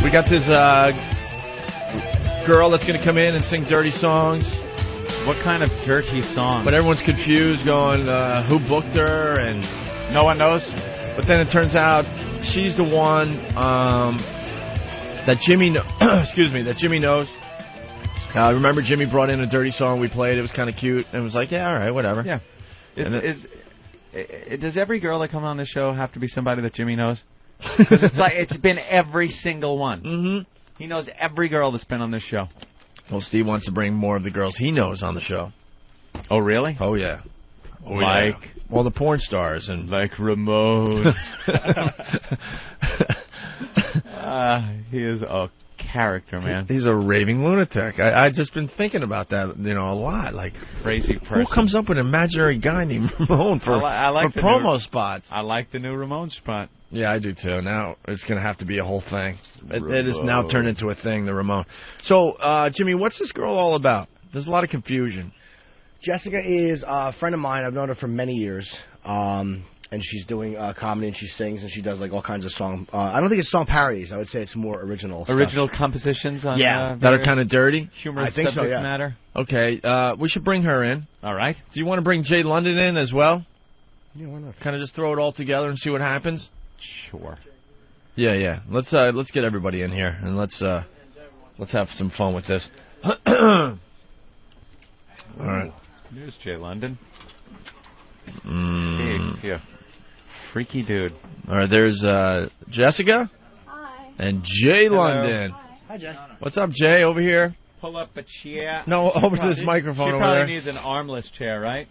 We got this girl that's going to come in and sing dirty songs. What kind of dirty song? But everyone's confused, going, who booked her, and no one knows. But then it turns out she's the one that Jimmy, that Jimmy knows. Remember, Jimmy brought in a dirty song we played. It was kind of cute, and it was like, yeah, all right, whatever. Yeah. Does every girl that comes on this show have to be somebody that Jimmy knows? Because it's been every single one. Mm-hmm. He knows every girl that's been on this show. Well, Steve wants to bring more of the girls he knows on the show. Oh, really? Oh, yeah. Like? Well, the porn stars. And like Ramon. He is a character, man. He's a raving lunatic. I've just been thinking about that, a lot. Like, crazy person. Who comes up with an imaginary guy named Ramon for promo spots? I like the new Ramon spot. Yeah, I do too. Now it's going to have to be a whole thing. It is now turned into a thing, the Ramon. So, Jimmy, what's this girl all about? There's a lot of confusion. Jessica is a friend of mine. I've known her for many years. And she's doing comedy, and she sings, and she does like all kinds of song. I don't think it's song parodies. I would say it's more original. Original compositions on that are kind of dirty. Humorous I think subject so, yeah. matter. Okay, we should bring her in. All right. Do you want to bring Jay London in as well? Yeah, why not? Kind of just throw it all together and see what happens. Sure. Yeah. Let's get everybody in here and let's have some fun with this. All right. There's Jay London. Yeah. Freaky dude. All right, there's Jessica. Hi. And Jay London. Hi, Jay. What's up, Jay? Over here. Pull up a chair. No, over to this microphone over there. She probably needs an armless chair, right?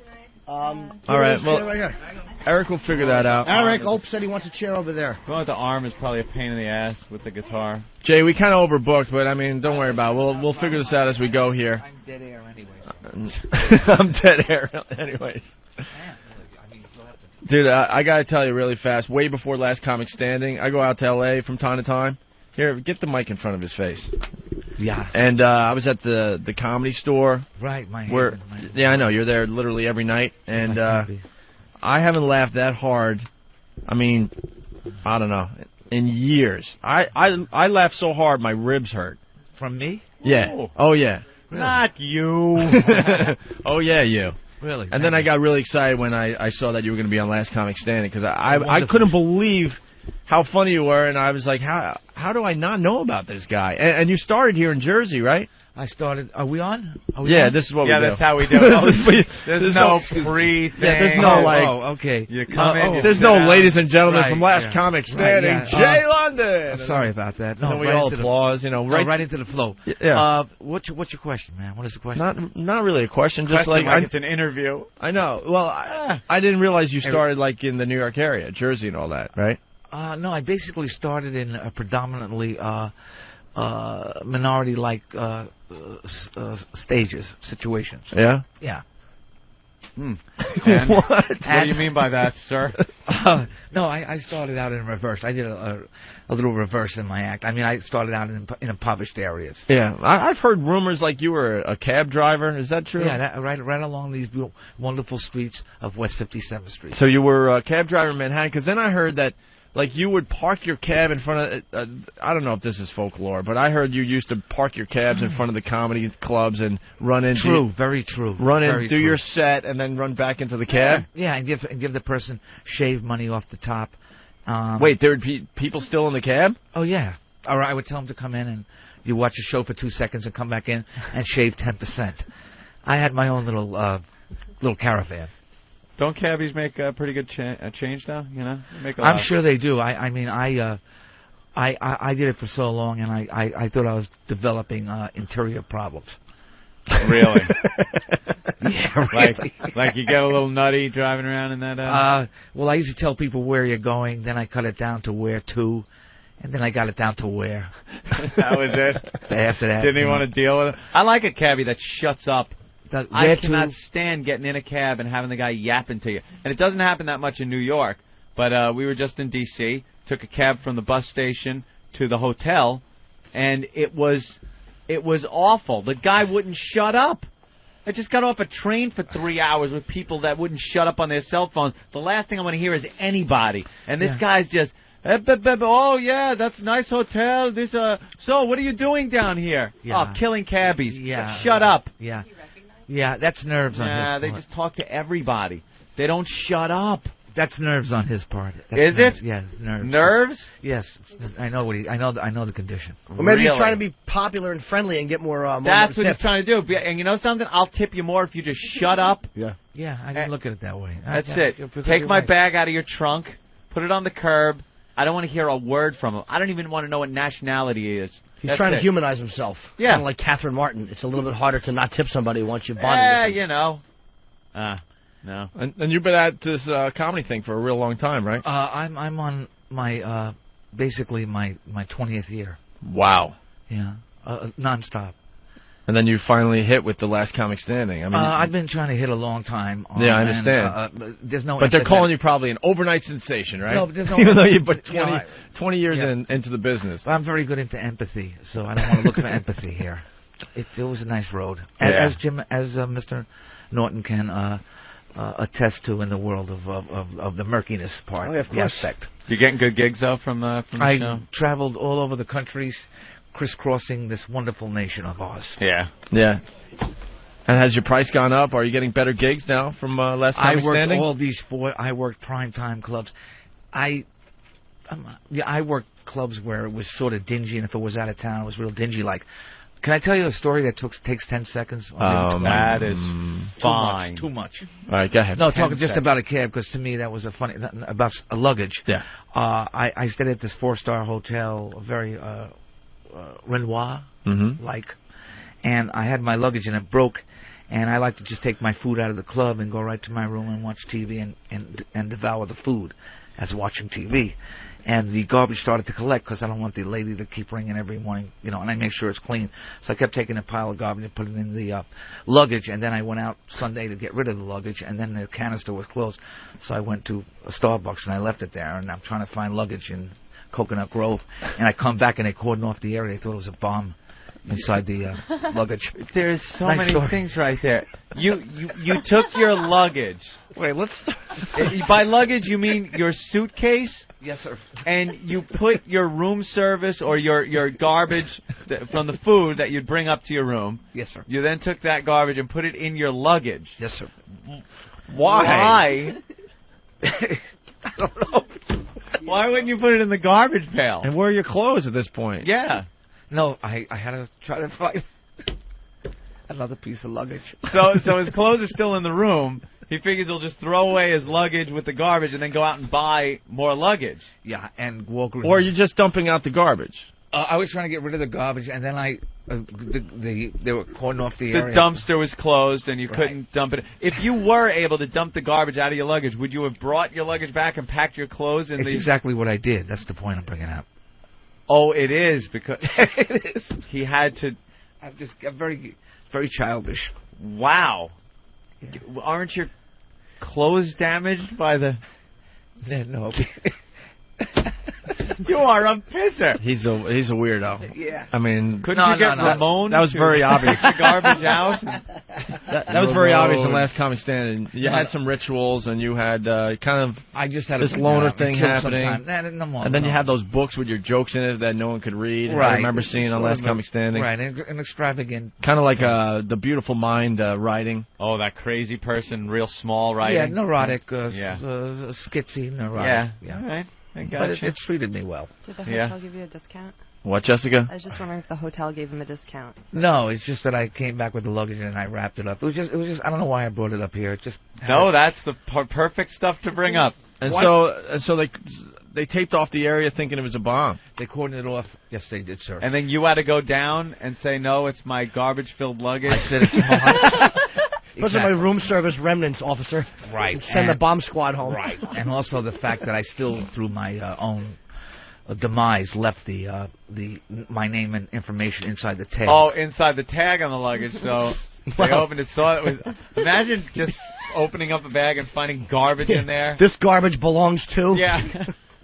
All right, well, right here. Eric will figure that out. Eric said he wants a chair over there. Well, the arm is probably a pain in the ass with the guitar. Jay, we kind of overbooked, but I mean, don't worry about it. We'll figure this out as we go here. I'm dead air anyways. I'm dead air anyways. Dude, I got to tell you really fast, way before Last Comic Standing, I go out to L.A. from time to time. Here, get the mic in front of his face. Yeah. And I was at the Comedy Store. Right, yeah, I know. You're there literally every night. And I haven't laughed that hard, I mean, I don't know, in years. I laughed so hard my ribs hurt. From me? Yeah. Oh, yeah. Really? Not you. Oh, yeah, you. Really? And then I got really excited when I saw that you were going to be on Last Comic Standing because I couldn't believe how funny you were, and I was like, how do I not know about this guy? And you started here in Jersey, right? I started. Are we on? This is what we do. Yeah, that's how we do it. There's no pre thing. Yeah, there's no okay. You come in. There's no ladies and gentlemen from Last Comic Standing. Right, Jay London. Sorry about that. No, we all applause. Right into the flow. Yeah. What's your question, man? What is the question? Not really a question. Just like it's an interview. I know. Well, I didn't realize you started like in the New York area, Jersey, and all that, right? No, I basically started in a predominantly minority-like situations. Yeah? Yeah. And What do you mean by that, sir? No, I started out in reverse. I did a little reverse in my act. I mean, I started out in impoverished areas. Yeah. I've heard rumors like you were a cab driver. Is that true? Yeah, right along these wonderful streets of West 57th Street. So you were a cab driver in Manhattan? Because then I heard that like you would park your cab in front of, I don't know if this is folklore, but I heard you used to park your cabs in front of the comedy clubs and run into... True, very true. Run in, do your set, and then run back into the cab? Yeah, and give the person shave money off the top. Wait, there would be people still in the cab? Oh, yeah. Or I would tell them to come in and you watch a show for 2 seconds and come back in and shave 10%. I had my own little caravan. Don't cabbies make a pretty good change now? Make a I'm sure they do. I mean, I did it for so long, and I thought I was developing interior problems. Really? Yeah, really. Like you get a little nutty driving around in that? Well, I used to tell people where you're going, then I cut it down to where to, and then I got it down to where. That was it? After that. Didn't even want to deal with it? I like a cabbie that shuts up. I cannot to? stand getting in a cab and having the guy yapping to you. And it doesn't happen that much in New York, but we were just in D.C., took a cab from the bus station to the hotel, and it was awful. The guy wouldn't shut up. I just got off a train for 3 hours with people that wouldn't shut up on their cell phones. The last thing I want to hear is anybody. And this guy's just... Oh yeah, that's a nice hotel. This so what are you doing down here? Yeah. Oh, killing cabbies. Yeah. Shut up. Yeah. Yeah, that's nerves on his part. They just talk to everybody. They don't shut up. That's nerves on his part. Is it? Yes, nerves. Nerves? Yes, I know I know the condition. Or maybe Really? he's trying to be popular and friendly and get more. That's what tips. he's trying to do. And you know something? I'll tip you more if you just shut up. Yeah. Yeah, I can look at it that way. That's it. Take my bag out of your trunk, put it on the curb. I don't want to hear a word from him. I don't even want to know what nationality he is. He's trying to humanize himself. Yeah. Kind of like Catherine Martin. It's a little bit harder to not tip somebody once you've bonded Yeah, with them. you know. No. And you've been at this comedy thing for a real long time, right? I'm on my basically my 20th year. Wow. Yeah, nonstop. And then you finally hit with the last comic standing. I mean, I've been trying to hit a long time. Yeah, I understand. And, there's no. but they're calling you probably an overnight sensation, right? No, but there's no. Even though you put 20, you know, 20 years yeah. into the businest. I'm very good into empathy, so I don't want to look for empathy here. It was a nice road, Yeah. as Mr. Norton can attest to in the world of the murkiness part. Oh, yeah, of the course. aspect. You're getting good gigs though from the I show. traveled all over the countries, crisscrossing this wonderful nation of ours. Yeah. Yeah. And has your price gone up? Are you getting better gigs now from last comic I worked standing? all these I worked primetime clubs. I worked clubs where it was sort of dingy, and if it was out of town, it was real dingy. Like, can I tell you a story that takes 10 seconds? That is fine. Too much. All right, go ahead. No, talking just about a cab, because to me that was a funny about a luggage. Yeah. I stayed at this 4-star hotel, very Renoir like, and I had my luggage and it broke, and I like to just take my food out of the club and go right to my room and watch TV and devour the food as watching TV. And the garbage started to collect because I don't want the lady to keep ringing every morning, and I make sure it's clean. So I kept taking a pile of garbage and putting it in the luggage, and then I went out Sunday to get rid of the luggage, and then the canister was closed. So I went to a Starbucks and I left it there, and I'm trying to find luggage in Coconut Grove, and I come back and they cordoned off the area. They thought it was a bomb inside the luggage. There's so Nice many story. things right there. You took your luggage. Wait, let's. By luggage, you mean your suitcase? Yes, sir. And you put your room service or your garbage from the food that you'd bring up to your room. Yes, sir. You then took that garbage and put it in your luggage. Yes, sir. Why? I don't know. Why wouldn't you put it in the garbage pail? And where are your clothes at this point? Yeah. No, I had to try to find another piece of luggage. So his clothes are still in the room. He figures he'll just throw away his luggage with the garbage and then go out and buy more luggage. Yeah, and Walgreens. Or are you just dumping out the garbage? I was trying to get rid of the garbage, and then they were cordoning off the The area. dumpster was closed and you Right. couldn't dump it. If you were able to dump the garbage out of your luggage, would you have brought your luggage back and packed your clothes in It's the... exactly what I did. That's the point I'm bringing up. Oh, it is because It is. he had to... I'm very, very childish. Wow. Aren't your clothes damaged by the... No. You are a pisser. He's a weirdo. Yeah. I mean, Couldn't you get Ramon that was to very obvious. take the garbage out? that was very obvious in the last comic stand. You had some rituals, and you had kind of I just had this a loner thing happening. And then you had those books with your jokes in it that no one could read. Right. I remember seeing on Last Comic Standing. Right, an extravagant. Kind of like The Beautiful Mind writing. Oh, that crazy person, real small writing. Yeah, neurotic, Yeah. schizzy, neurotic. All right. I got But it treated me well. Did the hotel give you a discount? What, Jessica? I was just wondering if the hotel gave him a discount. No, it's just that I came back with the luggage and I wrapped it up. It was just. I don't know why I brought it up here. It just. No, that's the perfect stuff to bring up. And What? so they taped off the area thinking it was a bomb. They cordoned it off. Yes, they did, sir. And then you had to go down and say, no, it's my garbage-filled luggage. I said it's mine. Those are my room service remnants, officer. Right. Send the bomb squad home. Right. And also the fact that I still, through my own demise, left my name and information inside the tag. Oh, inside the tag on the luggage, so they opened it, saw it was... Imagine just opening up a bag and finding garbage in there. This garbage belongs to. Yeah.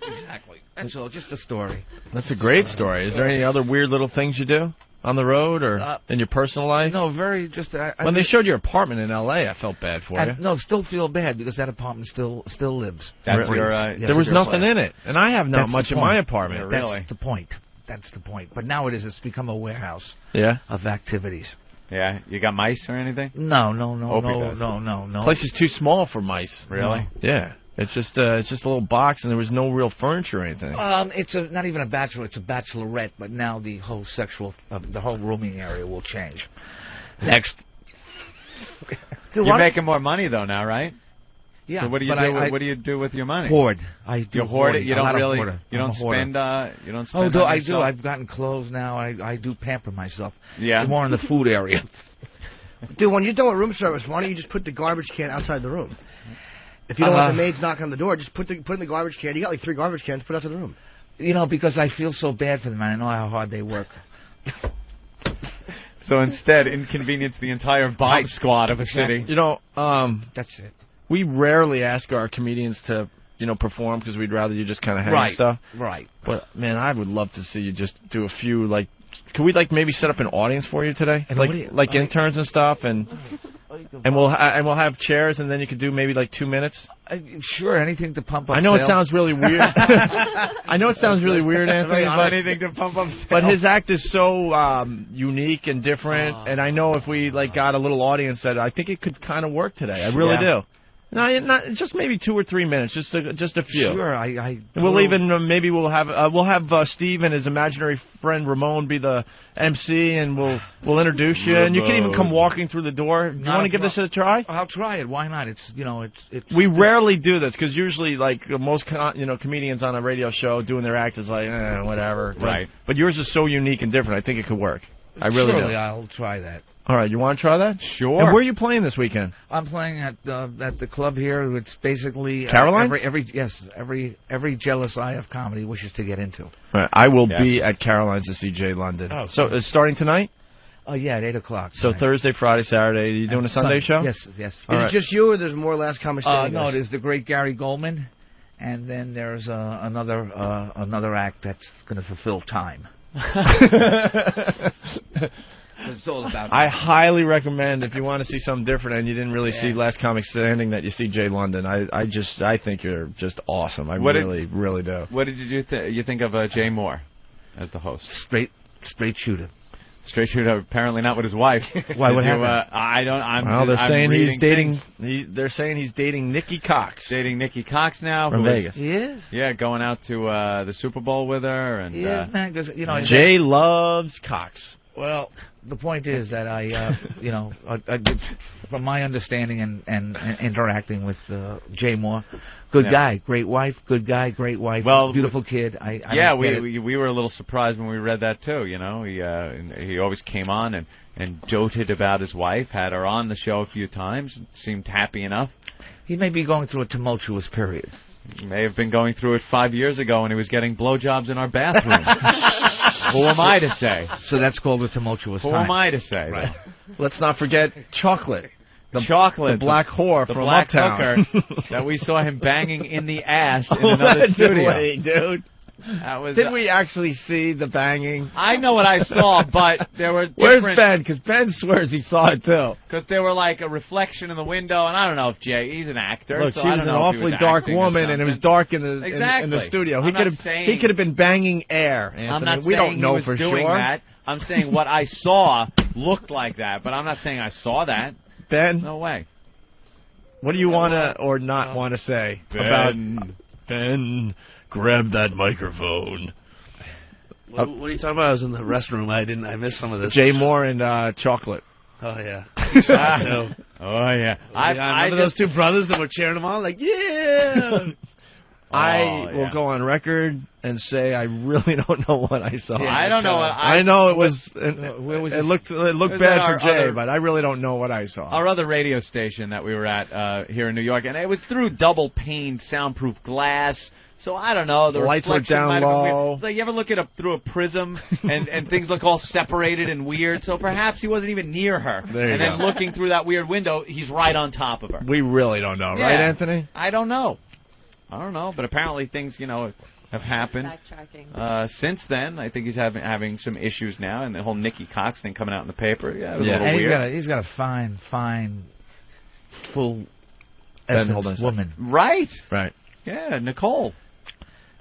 Exactly. And so, just a story. That's a great story. Is there any other weird little things you do? on the road or in your personal life? No, very just. When they showed your apartment in L.A., I felt bad for you. No, still feel bad because that apartment still lives. That's Really? your. There was nothing in it, and I have not much in my apartment. Yeah, really. That's the point. That's the point. But now it's become a warehouse. Yeah. Of activities. Yeah, you got mice or anything? No. Opie does. No. Place is too small for mice. Really? Yeah. It's just a little box, and there was no real furniture or anything. It's not even a bachelor. It's a bachelorette. But now the whole the whole rooming area will change. Next. Dude, you're making more money though now, right? Yeah. So what do you do? What do you do with your money? Hoard. I do. You hoard it. You don't really. You You don't spend. You don't spend. Oh, on I yourself? do. I've gotten clothes now. I do pamper myself. Yeah. More in the food area. Dude, when you're done with room service, why don't you just put the garbage can outside the room? If you don't want the maids knocking on the door, just put it in the garbage can. You got like 3 garbage cans, put it outside the room. You know, because I feel so bad for them, and I know how hard they work. So instead, inconvenience the entire bomb squad of a city. You know, that's it. We rarely ask our comedians to, perform because we'd rather you just kind of hang and stuff. Right. But man, I would love to see you just do a few Could we maybe set up an audience for you today, like interns and stuff, and we'll have chairs, and then you could do maybe 2 minutes. Sure, anything to pump up. I know sales. it sounds really weird. I know it sounds really weird, Anthony. But anything to pump up sales. But his act is so unique and different, and I know if we got a little audience, that I think it could kind of work today. I really do. No, not just maybe 2 or 3 minutes, just a few. Sure, We'll even maybe we'll have Steve and his imaginary friend Ramon be the MC, and we'll introduce you, and you can even come walking through the door. You want to give this a try? I'll try it. Why not? It's We rarely do this because usually most comedians on a radio show doing their act is whatever. Right. But yours is so unique and different. I think it could work. I really do. I'll try that. All right, you want to try that? Sure. And where are you playing this weekend? I'm playing at the club here. It's basically Caroline's? Every jealous eye of comedy wishes to get into. Right, I will be at Caroline's to see Jay London. Oh, so it's starting tonight? Yeah, at 8:00. So tonight. Thursday, Friday, Saturday. Are you doing a Sunday show? Yes. Is it just you, or there's more last comic standing? No, there's the great Gary Goldman, and then there's another act that's going to fulfill time. It's all about. I highly recommend, if you want to see something different and you didn't really see Last Comic Standing, that you see Jay London. I think you're just awesome. I really do. What did you think of Jay Moore as the host? Straight shooter. Straight shooter. Apparently not with his wife. Why? What happened? I don't. Well, they're saying he's dating. They're saying he's dating Nikki Cox. Dating Nikki Cox now from Vegas. He is. Yeah, going out to the Super Bowl with her, and he is, man. Because Jay loves Cox. Well, the point is that I from my understanding and interacting with Jay Moore, good guy, great wife, good guy, great wife, beautiful kid. We were a little surprised when we read that too. He always came on and doted about his wife, had her on the show a few times, seemed happy enough. He may be going through a tumultuous period. He may have been going through it 5 years ago when he was getting blowjobs in our bathroom. Who am I to say? So that's called a tumultuous time. Who am I to say? Right. Let's not forget Chocolate. The black whore from black Uptown. hooker that we saw him banging in the ass in another studio. Dude. Did we actually see the banging? I know what I saw, but there were Where's Ben? Because Ben swears he saw it too. Because there were a reflection in the window, and I don't know if he's an actor. Look, so she was an awfully dark woman, and it was dark in the in the studio. He could have been banging air. Anthony. I'm not we saying don't know he was for doing sure. that. I'm saying what I saw looked like that, but I'm not saying I saw that. Ben, no way. What do you want to or not want to say about Ben? Grab that microphone. What are you talking about? I was in the restroom. I missed some of this. Jay Moore and Chocolate. Oh yeah. Oh yeah. I remember those two brothers that were cheering them on. Yeah. I will go on record and say I really don't know what I saw. Yeah, I don't know what I know it was. It looked bad for Jay, but I really don't know what I saw. Our other radio station that we were at here in New York, and it was through double-paned, soundproof glass. So I don't know. The lights were down low. You ever look through a prism and things look all separated and weird? So perhaps he wasn't even near her. Then looking through that weird window, he's right on top of her. We really don't know, right, Anthony? I don't know. But apparently things, have happened. Backtracking. Since then, I think he's having some issues now, and the whole Nikki Cox thing coming out in the paper. Yeah, it was a little And weird. he's got a fine, full Ben, essence woman. Right. Right. Yeah, Nicole.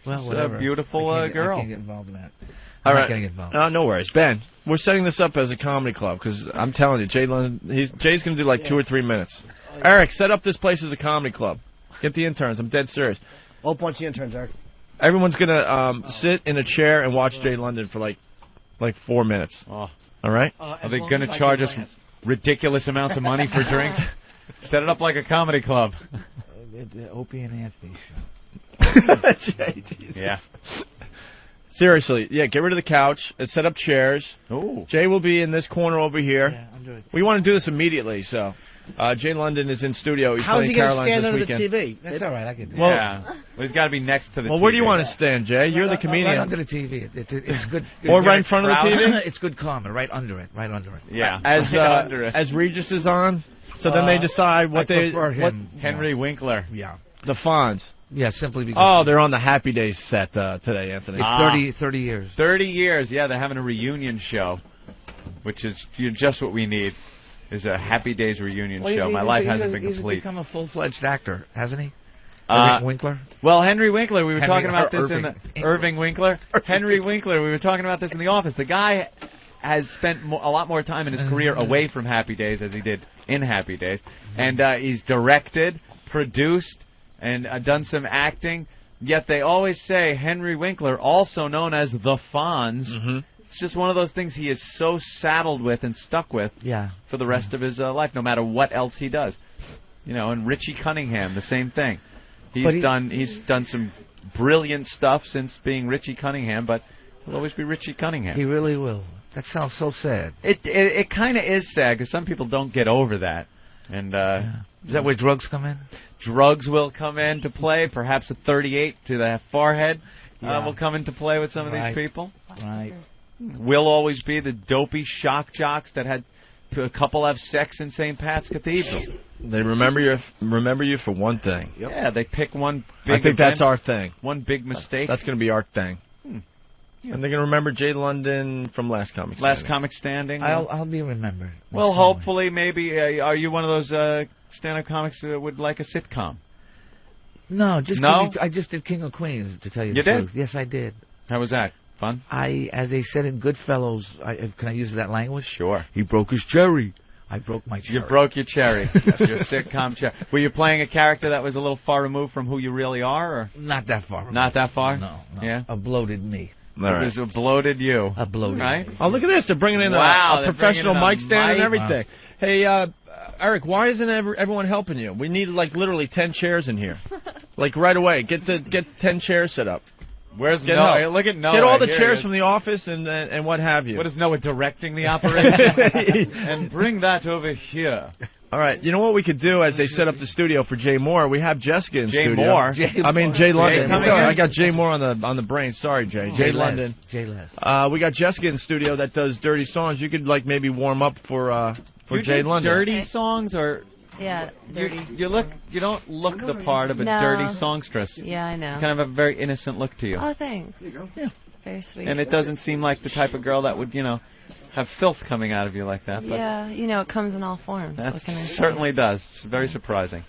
Well, She's whatever. a beautiful girl. girl. I can't get involved in that. All I'm right. not getting involved. No worries. Ben, we're setting this up as a comedy club because I'm telling you, Jay's going to do like 2 or 3 minutes. Eric, set up this place as a comedy club. Get the interns. I'm dead serious. Oh, bunch of the interns, Eric. Everyone's going to sit in a chair and watch Jay London for like 4 minutes. Oh. All right? Are they going to charge us ridiculous amounts of money for drinks? Set it up like a comedy club. The Opie and Anthony show. Jay, Jesus. Yeah. Seriously, yeah, get rid of the couch and set up chairs. Ooh. Jay will be in this corner over here. Yeah, I'm doing it. We want to do this immediately, so Jay London is in studio. He's How's playing he going to Caroline's stand this under weekend. the TV? That's all right. I can do Well, it. Yeah. Well, he's got to be next to the Well, TV. where do you want to stand, Jay? You're the comedian. Right under the TV. It's good. Or right in front of the TV? It's good karma. Right under it. Yeah. As Regis is on, so then they decide what I they prefer him. Henry Winkler. Yeah. the Fonz. Yeah, simply because. Oh, they're on the Happy Days set today, Anthony. It's 30 years. 30 years, yeah, they're having a reunion show, which is just what we need, is a Happy Days reunion show. My life hasn't been complete. He's become a full-fledged actor, hasn't he? Winkler? Well, Henry Winkler, we were talking about this Irving. in the... Irving Winkler? Henry Winkler, we were talking about this in the office. The guy has spent a lot more time in his career away from Happy Days as he did in Happy Days. And he's directed, produced, and done some acting. Yet they always say Henry Winkler, also known as the Fonz. Mm-hmm. It's just one of those things he is so saddled with and stuck with for the rest of his life, no matter what else he does. You know, and Richie Cunningham, the same thing. He's done some brilliant stuff since being Richie Cunningham, but he'll always be Richie Cunningham. He really will. That sounds so sad. It kind of is sad because some people don't get over that. And is that where drugs come in? Drugs will come into play. Perhaps a 38 to the forehead will come into play with some of these people. Right. We'll always be the dopey shock jocks that had a couple have sex in St. Pat's Cathedral. They remember you for one thing. Yep. Yeah, they pick one big I think event, that's our thing. one big mistake. That's going to be our thing. Yeah. And they're going to remember Jay London from Last Comic Standing. Last Comic Standing. I'll be remembered. Well, hopefully, maybe. Are you one of those stand-up comics that would like a sitcom? No. No? I just did King of Queens, to tell you You the did? truth. Yes, I did. How was that? Fun? As they said in Goodfellas, can I use that language? Sure. He broke his cherry. I broke my cherry. You broke your cherry. That's your sitcom cherry. Were you playing a character that was a little far removed from who you really are? Or? Not that far. Not that far? No. Yeah? A bloated me. All right. It was a bloated you. A bloated right? me. Oh, look at this. They're bringing in Wow, a professional bringing in a mic stand and mic. everything. Hey, Eric, why isn't everyone helping you? We need, like, literally 10 chairs in here. Like, right away. Get 10 chairs set up. Where's Get Noah? help. Look at Noah. Get all the Here chairs he from the office and what have you. What is Noah directing the operation? And bring that over here. All right. You know what we could do as they set up the studio for Jay Moore? We have Jessica in Jay studio. Moore? I mean Jay London. coming Sorry, in? I got Jay Moore on the brain. Sorry, Jay. Jay London. Jay Les. We got Jessica in studio that does dirty songs. You could like maybe warm up for You Jay do London. dirty songs or Yeah, dirty. you don't look the part of a No. dirty songstress. Yeah, I know. You kind of have a very innocent look to you. Oh, thanks. There you go. Yeah. Very sweet. And it doesn't seem like the type of girl that would, have filth coming out of you like that. But yeah, it comes in all forms. that What can I say? certainly does. It's very surprising.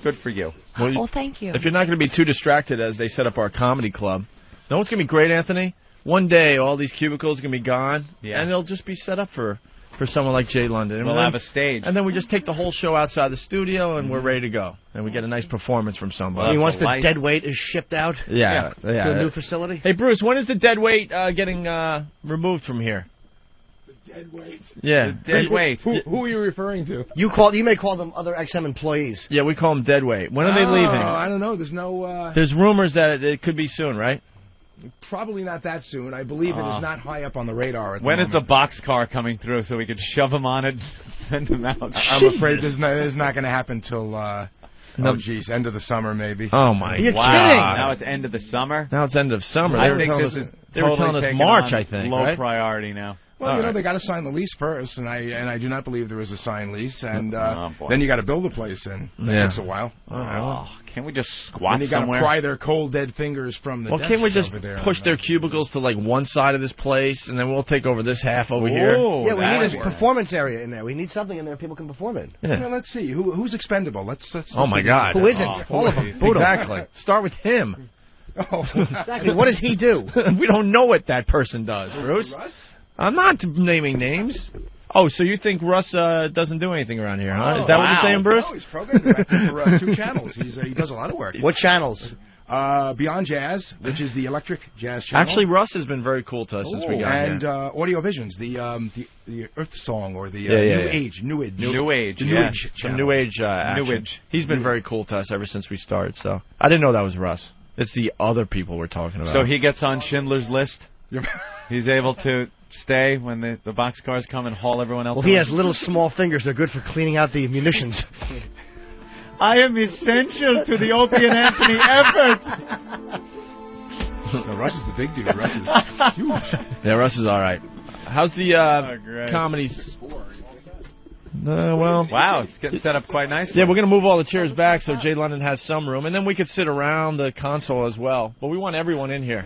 Good for you. Well, Thank you. if you're not going to be too distracted as they set up our comedy club, know what's going to be great, Anthony? One day, all these cubicles are going to be gone, and they'll just be set up for someone like Jay London. And We'll have a stage. And then we just take the whole show outside the studio, and we're ready to go. And we get a nice performance from somebody. Well, once the dead weight is shipped out yeah. to a new facility? Hey, Bruce, when is the dead weight getting removed from here? The dead weight? Yeah. The dead weight. Who are you referring to? You may call them other XM employees. Yeah, we call them dead weight. When are they leaving? I don't know. There's no... There's rumors that it could be soon, right? Probably not that soon. I believe it is not high up on the radar at the When is the moment. boxcar coming through so we could shove him on it and send him out? I'm afraid this is not going to happen till... end of the summer maybe. Oh, my Wow. God. Now it's end of the summer? Now it's end of summer. I think this is They were telling us March, I think, low right? priority now. Well, they got to sign the lease first, and I do not believe there is a signed lease, and then you got to build the place in. That takes a while. Can't we just squat and you got to somewhere? pry their cold, dead fingers from the desks can't we just over there push their cubicles to like one side of this place, and then we'll take over this half over here? Yeah, we need a performance area in there. We need something in there people can perform in. Yeah. Well, let's see who's expendable. Let's oh my God, who isn't? All of them. Exactly. Start with him. Oh, exactly. What does he do? We don't know what that person does, Bruce. Russ? I'm not naming names. Oh, so you think Russ doesn't do anything around here, huh? Is that what you're saying, Bruce? No, he's program director for 2 channels. He does a lot of work. What channels? Beyond Jazz, which is the electric jazz channel. Actually, Russ has been very cool to us since we got here. And Audio Visions, the Earth Song or the New Age. Some New Age action. New Age. He's been very cool to us ever since we started. So I didn't know that was Russ. It's the other people we're talking about. So he gets on Schindler's List. He's able to stay when the boxcars come and haul everyone else. Well, he has little small fingers. They're good for cleaning out the munitions. I am essential to the Opie and Anthony effort. No, Russ is the big dude. Russ is huge. Yeah, Russ is all right. How's the comedy? Wow, it's getting set up quite nicely. Yeah, we're going to move all the chairs back so Jay London has some room, and then we could sit around the console as well. But we want everyone in here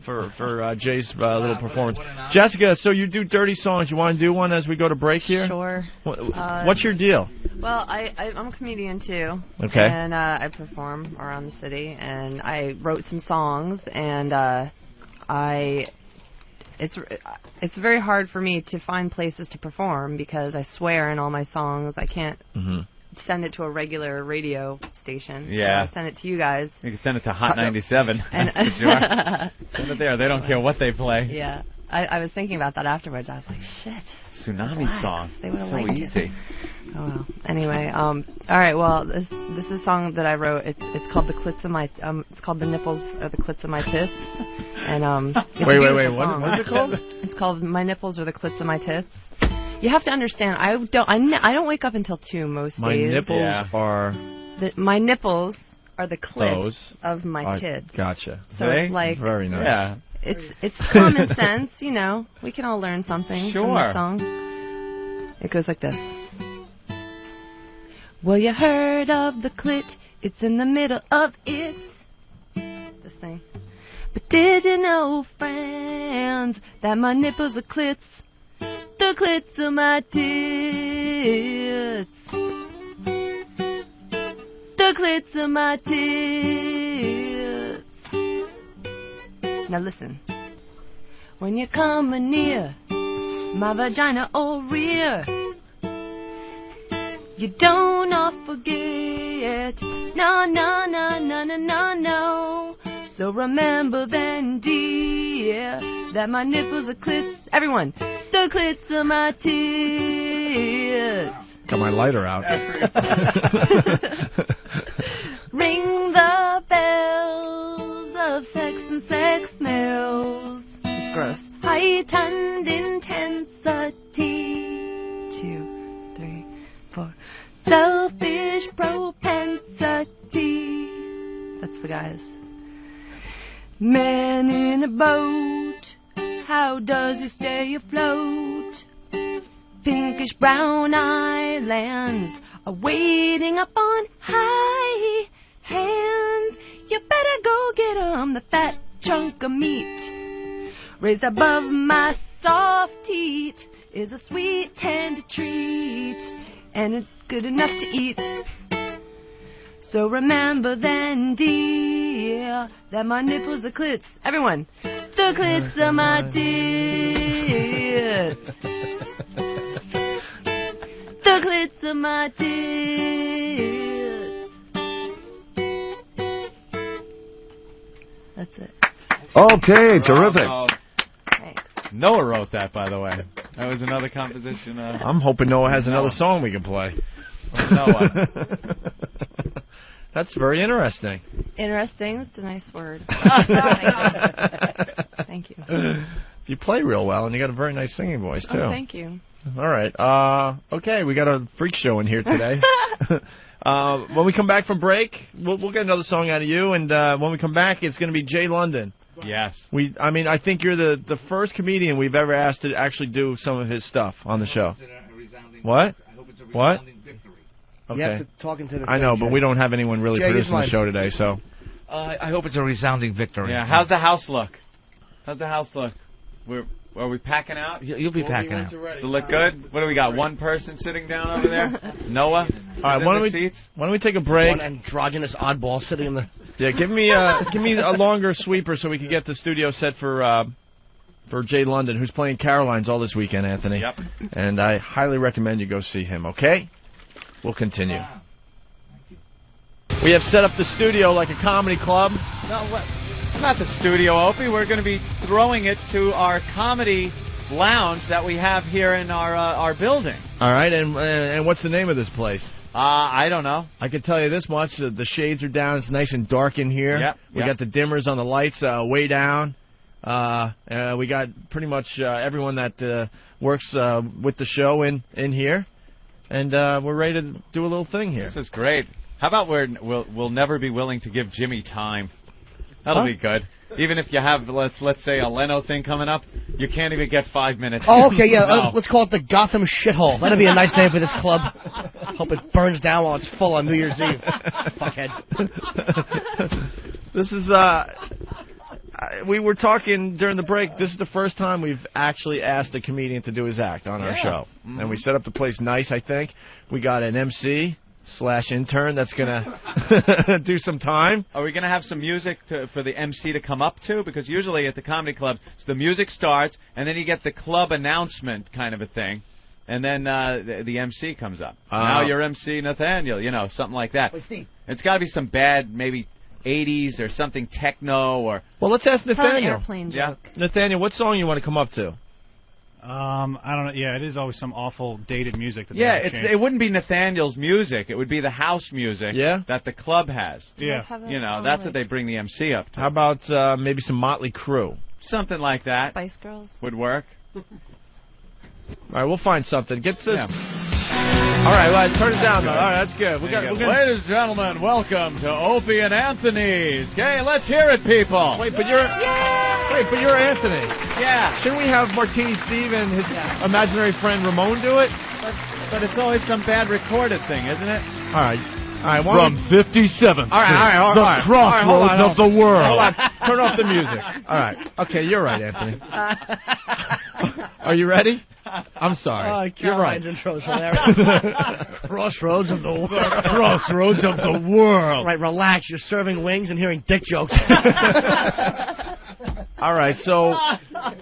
for Jay's little performance. Jessica, so you do dirty songs. You want to do one as we go to break here? Sure. What's your deal? Well, I'm a comedian too. Okay. And I perform around the city, and I wrote some songs, and it's very hard for me to find places to perform because I swear in all my songs. I can't send it to a regular radio station. Yeah. So I send it to you guys. You can send it to Hot 97. And send it there. They don't care what they play. Yeah. I was thinking about that afterwards. I was like, shit. Tsunami song. They would have so liked easy. it. Oh well. Anyway, all right. Well, this is a song that I wrote. It's called the clits of my it's called the nipples or the clits of my tits. And wait. What is it called? It's called My Nipples or the Clits of My Tits. You have to understand. I don't wake up until 2 most My days. nipples are. My nipples are the clits of my tits. Gotcha. So it's like very nice. Yeah. It's common sense, you know. We can all learn something from the song. It goes like this. Well, you heard of the clit? It's in the middle of it. This thing. But did you know, friends, that my nipples are clits? The clits of my tits. The clits of my tits. Now listen. When you're coming near my vagina or rear, you don't not forget. No, no, no, no, no, no, no. So remember then, dear, that my nipples are clits. Everyone, the clits of my tits. Got my lighter out. Ring the bells of sex and sex smells. It's gross. Heightened intensity. 2, 3, 4. Selfish propensity. That's the guys. Man in a boat, how does he stay afloat? Pinkish brown islands are waiting up on high hands. You better go get 'em, the fat chunk of meat raised above my soft teat is a sweet tender treat, and it's good enough to eat. So remember then, dear, that my nipples are clits. Everyone, the clits of my tits. The clits of my tits. That's it. Okay, terrific. Thanks. Noah wrote that, by the way. That was another composition. I'm hoping Noah has another song we can play. Noah. That's very interesting. Interesting. That's a nice word. Thank you. You play real well, and you got a very nice singing voice, too. Oh, thank you. All right. Okay, we got a freak show in here today. When we come back from break, we'll get another song out of you, and when we come back, it's going to be Jay London. Yes. I mean, I think you're the first comedian we've ever asked to actually do some of his stuff on the show. What? What? Okay. You have to talk into the I know, thing, but we don't have anyone really Jay, producing the show today, so. I hope it's a resounding victory. Yeah. How's the house look? Are we packing out? You'll be packing out. Does it look good? What do we got? One person sitting down over there? Noah? All right, why don't we take a break? One androgynous oddball sitting in the... Yeah, give me a longer sweeper so we can get the studio set for Jay London, who's playing Caroline's all this weekend, Anthony. Yep. And I highly recommend you go see him, okay? We'll continue. We have set up the studio like a comedy club. No, not the studio, Opie. We're going to be throwing it to our comedy lounge that we have here in our building. All right, and what's the name of this place? I don't know. I can tell you this much: the shades are down. It's nice and dark in here. Yep. We got the dimmers on the lights way down. We got pretty much everyone that works with the show in here, and we're ready to do a little thing here. This is great. How about we'll never be willing to give Jimmy time? That'll be good. Even if you have, let's say, a Leno thing coming up, you can't even get 5 minutes. Oh, okay, yeah. No. Let's call it the Gotham shithole. That'd be a nice name for this club. Hope it burns down while it's full on New Year's Eve. Fuckhead. This is, we were talking during the break, this is the first time we've actually asked a comedian to do his act on our show. Mm-hmm. And we set up the place nice, I think. We got an MC/intern that's going to do some time. Are we going to have some music for the MC to come up to? Because usually at the comedy clubs, the music starts, and then you get the club announcement kind of a thing, and then the MC comes up. Now you're MC Nathaniel, something like that. It's got to be some bad, maybe 80s or something techno or... Well, let's ask Nathaniel. Tell an airplane joke. Nathaniel, what song you want to come up to? I don't know. Yeah, it is always some awful dated music. That it wouldn't be Nathaniel's music. It would be the house music that the club has. Yeah. That's what they bring the MC up to. How about maybe some Motley Crue? Something like that. Spice Girls. Would work. All right, we'll find something. Get this. All right, turn it down, though. All right, that's good. Ladies and gentlemen, welcome to Opie and Anthony's. Okay, let's hear it, people. Wait, but you're Anthony. Yeah. Shouldn't we have Martini Steve and his imaginary friend Ramon do it? But it's always some bad recorded thing, isn't it? All right. From 57th all right, the crossroads of the world. Hold on. Turn off the music. All right. Okay, you're right, Anthony. Are you ready? I'm sorry. You're right. Intro is hilarious. Crossroads of the world. Crossroads of the world. Right, relax. You're serving wings and hearing dick jokes. All right, so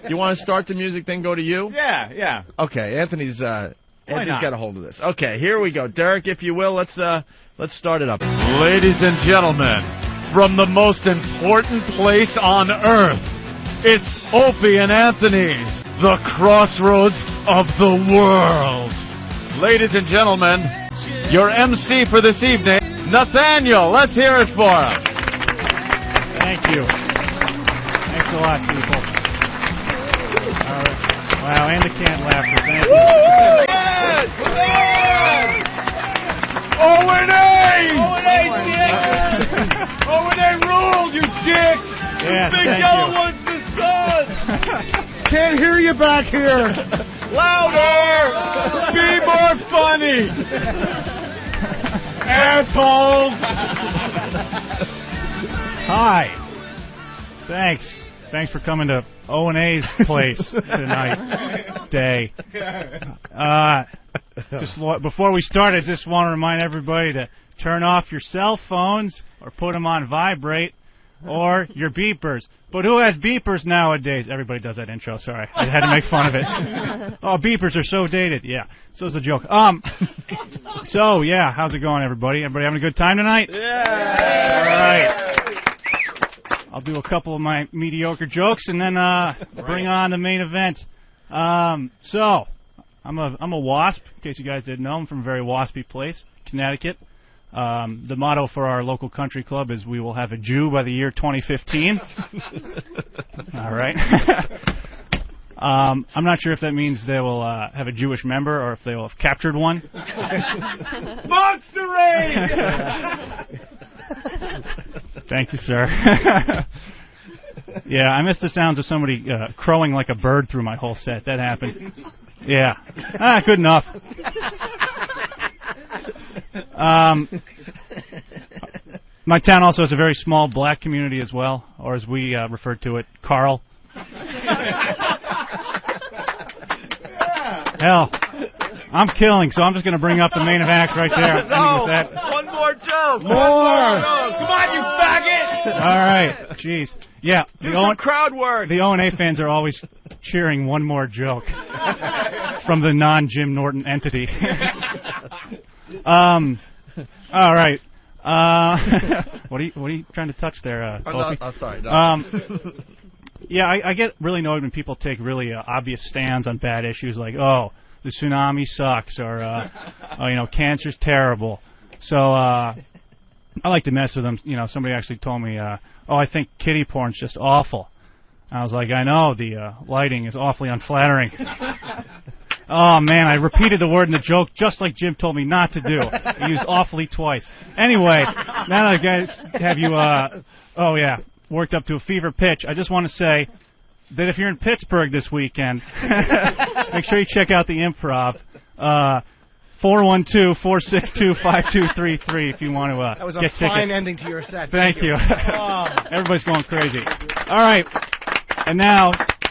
you want to start the music, then go to you? Yeah. Okay, Anthony's got a hold of this. Okay, here we go. Derek, if you will, let's start it up. Ladies and gentlemen, from the most important place on earth, it's Opie and Anthony's, the crossroads of the world. Ladies and gentlemen, your MC for this evening, Nathaniel. Let's hear it for him. Thank you. Thanks a lot, people. Wow, and the canned laughter. Thank you. O&A ruled, you dick! Yes, Big thank Yellow you. wants the sun! Can't hear you back here. Louder! Be more funny! Asshole! Hi. Thanks for coming to O&A's place tonight. Before we start, I just want to remind everybody to turn off your cell phones or put them on vibrate or your beepers. But who has beepers nowadays? Everybody does that intro. Sorry, I had to make fun of it. Oh, beepers are so dated. Yeah, so it's a joke. So yeah, how's it going, everybody? Everybody having a good time tonight? Yeah. All right. I'll do a couple of my mediocre jokes and then bring on the main event. So, I'm a wasp, in case you guys didn't know. I'm from a very waspy place, Connecticut. The motto for our local country club is we will have a Jew by the year 2015. All right. I'm not sure if that means they will have a Jewish member or if they will have captured one. Monster Raid! Thank you, sir. Yeah, I missed the sounds of somebody crowing like a bird through my whole set. That happened. Yeah. Good enough. My town also has a very small black community as well, or as we refer to it, Carl. Hell, I'm killing, so I'm just going to bring up the main act right there. No, with that. one more joke. More. Come on, you faggot. All right, jeez. Yeah, Do some crowd work. The O&A fans are always cheering one more joke from the non-Jim Norton entity. All right. What are you trying to touch there, Opie? Sorry. No. Yeah, I get really annoyed when people take really obvious stands on bad issues like, oh, the tsunami sucks, or oh, cancer's terrible. So I like to mess with them. Somebody actually told me, oh, I think kiddie porn's just awful. I was like, I know, the lighting is awfully unflattering. Oh, man, I repeated the word in the joke just like Jim told me not to do. I used awfully twice. Anyway, now that I have you, worked up to a fever pitch, I just want to say that if you're in Pittsburgh this weekend, make sure you check out the Improv. 412-462-5233 if you want to that was a get fine tickets. ending to your set. Thank you. Everybody's going crazy. All right. And now,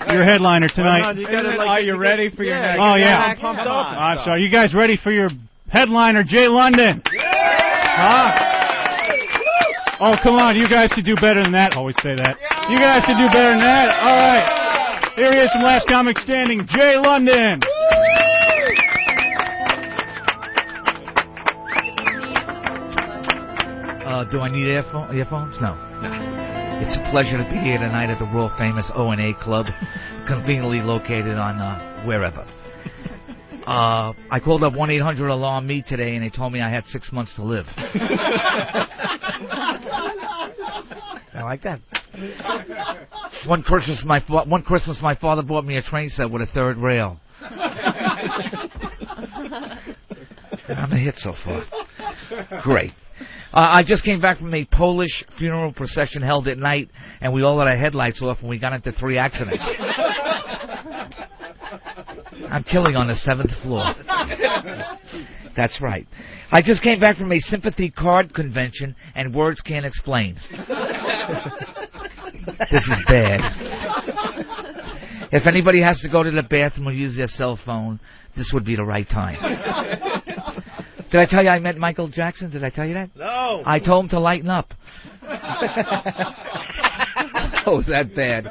your headliner tonight. Are you ready for your next? Oh, yeah. I'm pumped up. I'm sorry. You guys ready for your headliner, Jay London? Huh? Oh, come on. You guys can do better than that. Always say that. You guys can do better than that. All right. Here he is from Last Comic Standing, Jay London. Do I need earphones? No. It's a pleasure to be here tonight at the world famous O&A Club, conveniently located on wherever. I called up 1-800-ALARM-ME today, and they told me I had 6 months to live. I like that. One Christmas, my father bought me a train set with a third rail. I'm a hit so far. Great. I just came back from a Polish funeral procession held at night, and we all had our headlights off, and we got into 3 accidents. I'm killing on the 7th floor. That's right. I just came back from a sympathy card convention, and words can't explain. This is bad. If anybody has to go to the bathroom or use their cell phone, this would be the right time. Did I tell you I met Michael Jackson? Did I tell you that? No. I told him to lighten up. Oh, is that bad?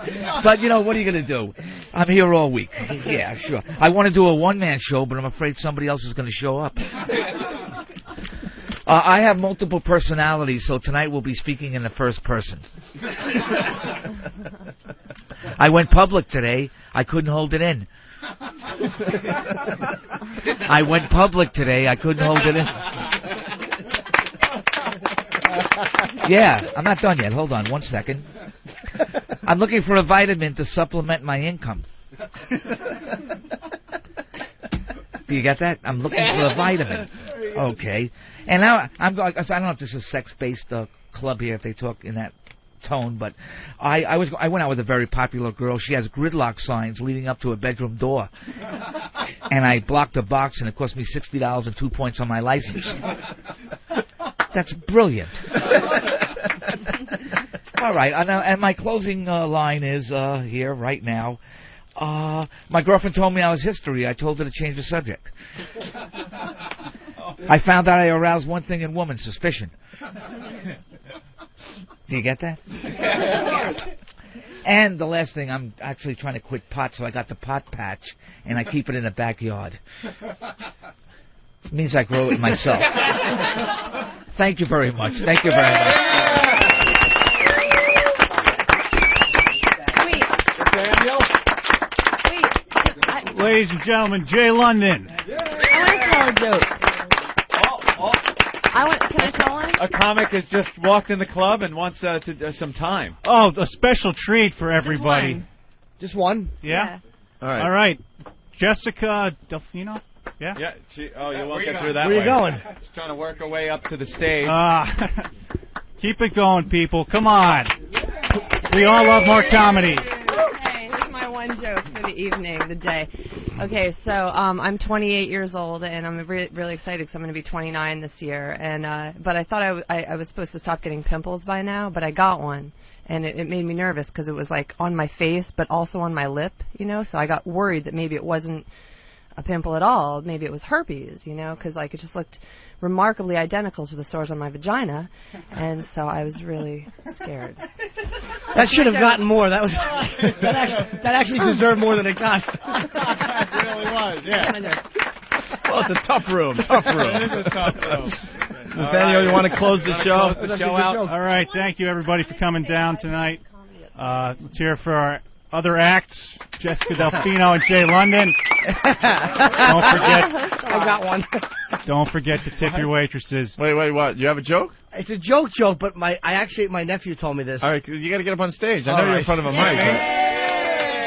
But, what are you going to do? I'm here all week. Yeah, sure. I want to do a one-man show, but I'm afraid somebody else is going to show up. I have multiple personalities, so tonight we'll be speaking in the first person. I went public today. I couldn't hold it in. I went public today. I couldn't hold it in. Yeah, I'm not done yet. Hold on 1 second. I'm looking for a vitamin to supplement my income. Do you get that? I'm looking for a vitamin. Okay. And now I'm going. I don't know if this is a sex-based club here, if they talk in that tone, but I went out with a very popular girl. She has gridlock signs leading up to a bedroom door, and I blocked a box, and it cost me $60 and 2 points on my license. That's brilliant. All right, and my closing line is here right now. My girlfriend told me I was history. I told her to change the subject. I found out I aroused one thing in women: suspicion. Do you get that? And the last thing, I'm actually trying to quit pot, so I got the pot patch, and I keep it in the backyard. It means I grow it myself. Thank you very much. Thank you very much. Ladies and gentlemen, Jay London. I want to tell a joke. Can I tell one? A comic has just walked in the club and wants some time. Oh, a special treat for everybody. Just one? Yeah? All right. All right. Jessica Delfino? Yeah? Yeah. You won't get through that Where way. you going? She's trying to work her way up to the stage. Keep it going, people. Come on. We all love more comedy. Hey, here's my one joke for the evening, the day. Okay, so I'm 28 years old, and I'm really excited because I'm going to be 29 this year. And but I thought I was supposed to stop getting pimples by now, but I got one, and it made me nervous because it was like on my face, but also on my lip, you know. So I got worried that maybe it wasn't a pimple at all. Maybe it was herpes, you know, because like it just looked remarkably identical to the sores on my vagina, and so I was really scared. That should have gotten more. That actually deserved more than it got. It really was, yeah. Well, it's a tough room. Tough room. It is a tough room. Nathaniel, you want to close the show? Close the show out. All right, thank you everybody for coming down tonight. Let's hear it for our other acts, Jessica Delfino and Jay London. Don't forget. I got one. Don't forget to tip your waitresses. Wait, what? You have a joke? It's a joke, but my nephew told me this. All right, you got to get up on stage. I know you're in front of a mic.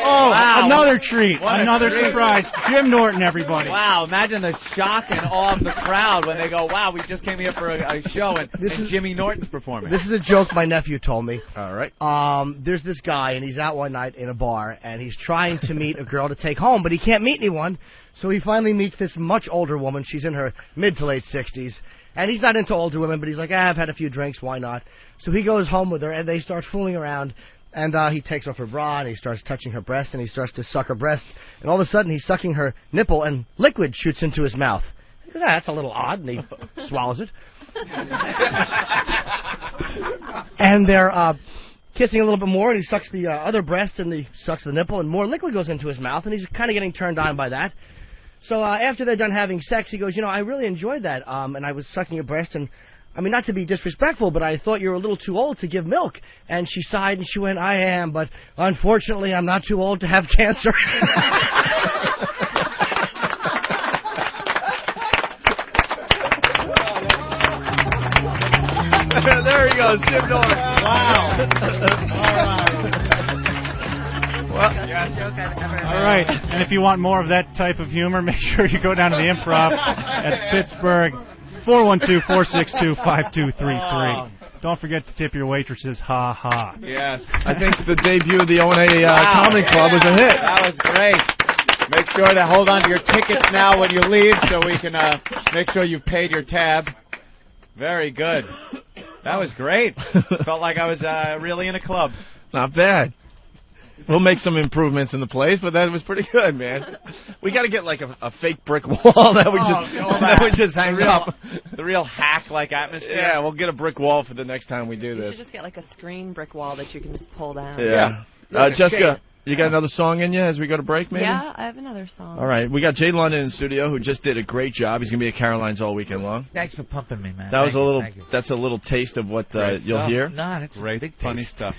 Oh, wow. another treat. What Another treat. surprise. Jim Norton, everybody. Wow, imagine the shock and awe of the crowd when they go, wow, we just came here for a show and Jimmy Norton's performing. This is a joke my nephew told me. All right. There's this guy, and he's out one night in a bar, and he's trying to meet a girl to take home, but he can't meet anyone, so he finally meets this much older woman. She's in her mid to late 60s, and he's not into older women, but he's like, I've had a few drinks, why not? So he goes home with her, and they start fooling around. And he takes off her bra, and he starts touching her breast, and he starts to suck her breast. And all of a sudden, he's sucking her nipple, and liquid shoots into his mouth. He goes, that's a little odd, and he swallows it. And they're kissing a little bit more, and he sucks the other breast, and he sucks the nipple, and more liquid goes into his mouth, and he's kind of getting turned on by that. So after they're done having sex, he goes, I really enjoyed that, and I was sucking your breast, and I mean, not to be disrespectful, but I thought you were a little too old to give milk. And she sighed and she went, I am, but unfortunately I'm not too old to have cancer. There he goes, Jim Norton. Wow. All right, and if you want more of that type of humor, make sure you go down to the Improv at Pittsburgh. 412-462-5233. Don't forget to tip your waitresses. Ha ha. Yes. I think the debut of the O&A Comedy Club was a hit. That was great. Make sure to hold on to your tickets now when you leave so we can make sure you've paid your tab. Very good. That was great. Felt like I was really in a club. Not bad. We'll make some improvements in the place, but that was pretty good, man. We got to get like a fake brick wall that we just hang up. The real hack-like atmosphere. Yeah, we'll get a brick wall for the next time we do You this. should just get like a screen brick wall that you can just pull down. Yeah. Jessica, you got another song in you as we go to break, maybe? Yeah, I have another song. All right. We got Jay London in the studio who just did a great job. He's going to be at Caroline's all weekend long. Thanks for pumping me, man. That was that's a little taste of what you'll hear. No, that's great, big funny taste. stuff.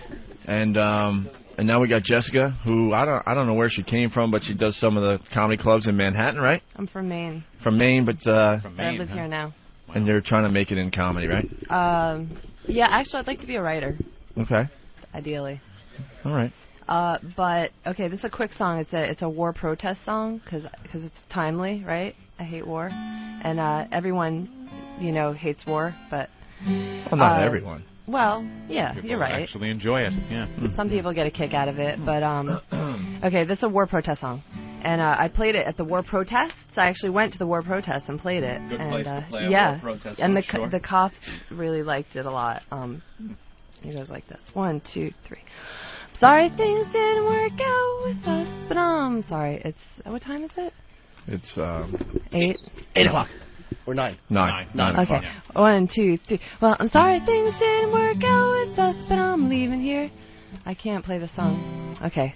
And now we got Jessica, who I don't know where she came from, but she does some of the comedy clubs in Manhattan, right? I'm from Maine. From Maine, but I live here now. And you're trying to make it in comedy, right? Yeah, actually, I'd like to be a writer. Okay. Ideally. All right. But okay, this is a quick song. It's a war protest song because it's timely, right? I hate war, and everyone, hates war, but well, not everyone. Well, yeah, People you're right. Actually enjoy it. Yeah. Some people get a kick out of it, but okay, this is a war protest song, and I played it at the war protests. I actually went to the war protests and played it. Good and, place to play a yeah, war protest. and Sure. the cops really liked it a lot. It goes like this: 1, 2, 3. Sorry things didn't work out with us, but I'm sorry. It's what time is it? It's 8. 8 o'clock. Or 9. 9. Okay. 1, 2, 3. Well, I'm sorry things didn't work out with us, but I'm leaving here. I can't play the song. Okay.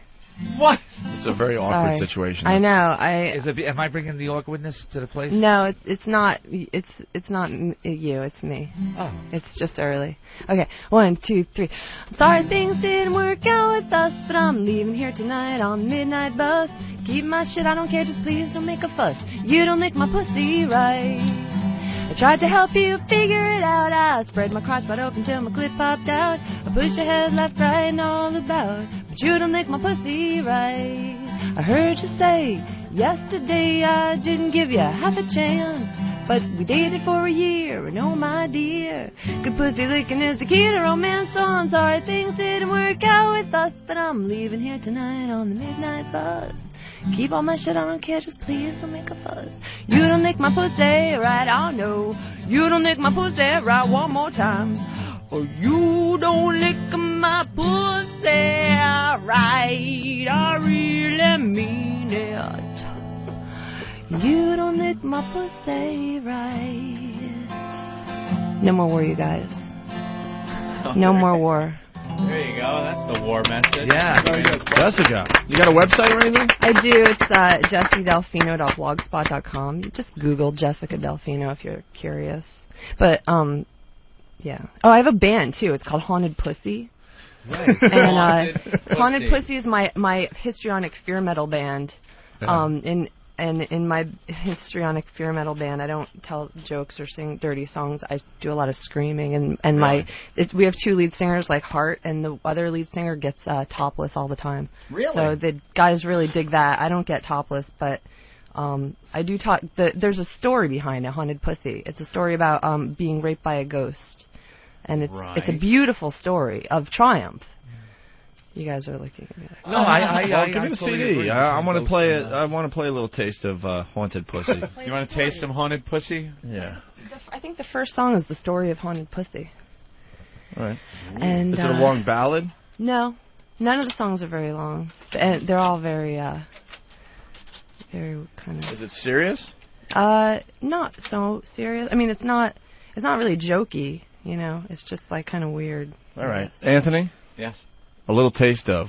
What? It's a very awkward Sorry. situation. I know. Am I bringing the awkwardness to the place? No, it's not. It's not you. It's me. Oh. It's just early. Okay. 1, 2, 3. I'm sorry things didn't work out with us, but I'm leaving here tonight on the midnight bus. Keep my shit. I don't care. Just please don't make a fuss. You don't make my pussy right. I tried to help you figure it out. I spread my crotch wide open till my clit popped out. I push your head left, right, and all about. But you don't make my pussy right. I heard you say yesterday I didn't give you half a chance. But we dated for a year, and oh my dear, good pussy licking is the key to romance. So I'm sorry things didn't work out with us, but I'm leaving here tonight on the midnight bus. Keep all my shit, I don't care, just please don't make a fuss. You don't lick my pussy right, I know. You don't lick my pussy right one more time. Oh, you don't lick my pussy right, I really mean it. You don't lick my pussy right. No more war, you guys. No more war. There you go. That's the war message. Yeah. Jessica, you got a website or anything? I do. It's jessiedelfino.blogspot.com. You just Google Jessica Delfino if you're curious. But, yeah. Oh, I have a band, too. It's called Haunted Pussy. Right. And Haunted Pussy is my histrionic fear metal band. In my histrionic fear metal band, I don't tell jokes or sing dirty songs. I do a lot of screaming, and we have two lead singers like Hart, and the other lead singer gets topless all the time. Really? So the guys really dig that. I don't get topless, but I do talk. There's a story behind it, Haunted Pussy. It's a story about being raped by a ghost, and it's a beautiful story of triumph. You guys are looking at me. No, give me the CD. I want to play it. I want to play a little taste of Haunted Pussy. You want to taste some Haunted Pussy? Yeah. I think the first song is the story of Haunted Pussy. All right. And is it a long ballad? No, none of the songs are very long. And they're all very kind of. Is it serious? Not so serious. I mean, it's not really jokey. You know, it's just like kind of weird. All right, Anthony. Yes. A little taste of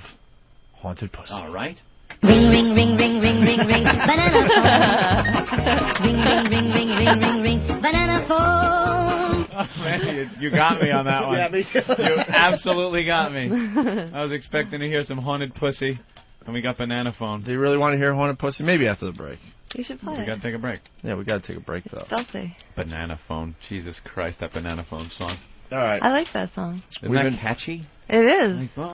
Haunted Pussy. All right. Ring, ring, ring, ring, ring, ring, ring, banana phone. Ring, ring, ring, ring, ring, ring, ring, banana phone. Oh, man, you got me on that one. Yeah, me too. You absolutely got me. I was expecting to hear some Haunted Pussy, and we got banana phone. Do you really want to hear Haunted Pussy? Maybe after the break. You should play We got to take a break. Yeah, we got to take a break, though. Stealthy. Banana phone. Jesus Christ, that banana phone song. All right. I like that song. Isn't that catchy? It is.